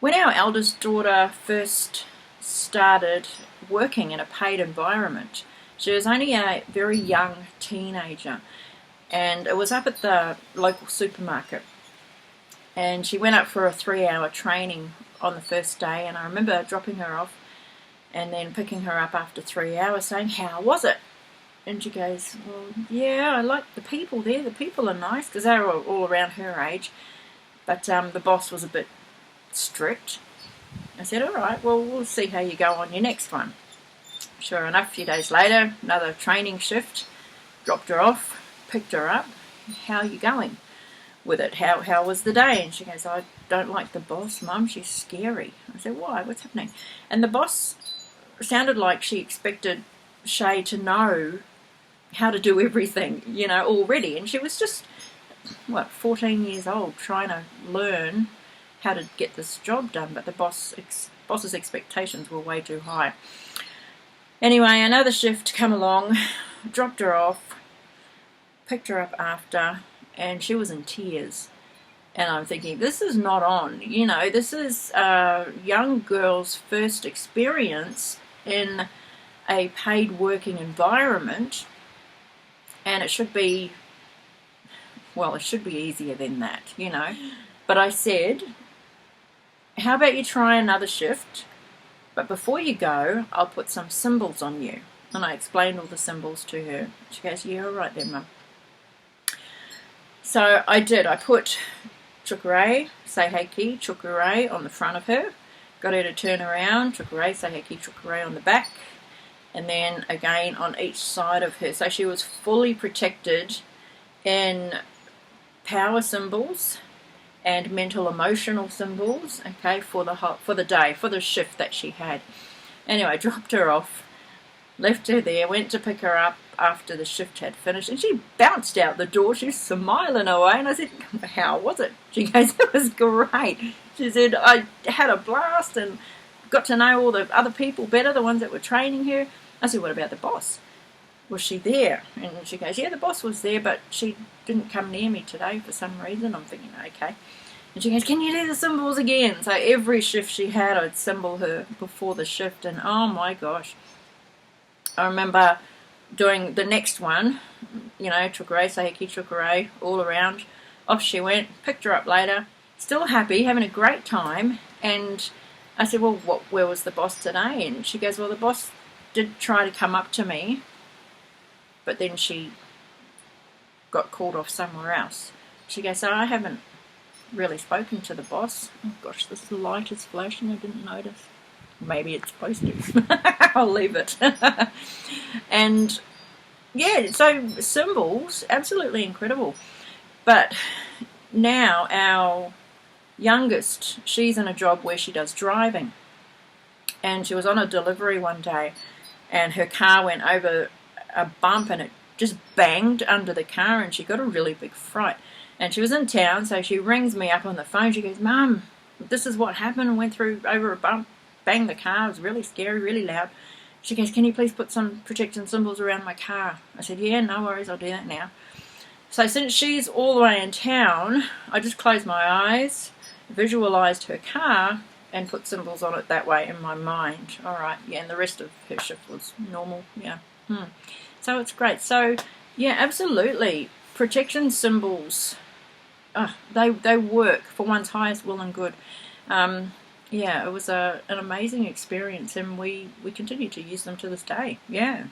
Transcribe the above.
When our eldest daughter first started working in a paid environment, she was only a very young teenager, and it was up at the local supermarket. And she went up for a 3-hour training on the first day, and I remember dropping her off and then picking her up after 3 hours saying, "How was it?" And she goes, "Well, yeah, I like the people there. The people are nice," because they were all around her age. But the boss was a bit strict. I said, "All right, well, we'll see how you go on your next one." Sure enough, a few days later, another training shift, dropped her off, picked her up. "How are you going with it? How was the day?" And she goes, "I don't like the boss, Mum. She's scary." I said, "Why? What's happening?" And the boss sounded like she expected Shay to know how to do everything, already. And she was just, 14 years old, trying to learn how to get this job done. But the boss's expectations were way too high. Anyway, another shift come along, dropped her off, picked her up after, and she was in tears. And I'm thinking, this is not on. This is a young girl's first experience in a paid working environment, and it should be easier than that, But I said, "How about you try another shift? But before you go, I'll put some symbols on you." And I explained all the symbols to her. She goes, "Yeah, all right then, Mum." So I did. I put Chukurai, Seiheki, Chukurai on the front of her. Got her to turn around, Chukurai, Seiheki, Chukurai on the back. And then again on each side of her. So she was fully protected in power symbols and mental emotional symbols, okay, for the day, for the shift that she had. Anyway, dropped her off, left her there, went to pick her up after the shift had finished, and she bounced out the door. She was smiling away, and I said, "How was it?" She goes, "It was great." She said, "I had a blast and got to know all the other people better, the ones that were training her." I said, "What about the boss? Was she there?" And she goes, "Yeah, the boss was there, but she didn't come near me today for some reason." I'm thinking, okay. And she goes, "Can you do the symbols again?" So every shift she had, I'd symbol her before the shift, and oh my gosh. I remember doing the next one, Chukurai, Seiheki, Chukurai, all around. Off she went, picked her up later, still happy, having a great time. And I said, "Well, where was the boss today?" And she goes, "Well, the boss did try to come up to me, but then she got called off somewhere else." She goes, "So I haven't really spoken to the boss." Oh gosh, this light is flashing, I didn't notice. Maybe it's supposed to. I'll leave it. And yeah, so symbols, absolutely incredible. But now our youngest, she's in a job where she does driving. And she was on a delivery one day, and her car went over a bump and it just banged under the car, and she got a really big fright. And she was in town, so she rings me up on the phone. She goes, "Mum, this is what happened. I went through over a bump, banged the car. It was really scary, really loud." She goes, "Can you please put some protection symbols around my car?" I said, "Yeah, no worries, I'll do that now." So since she's all the way in town, I just closed my eyes, visualized her car, and put symbols on it that way in my mind. All right, yeah, and the rest of her shift was normal, yeah. So it's great. So, yeah, absolutely. Protection symbols, they work for one's highest will and good. Yeah, it was an amazing experience, and we continue to use them to this day. Yeah.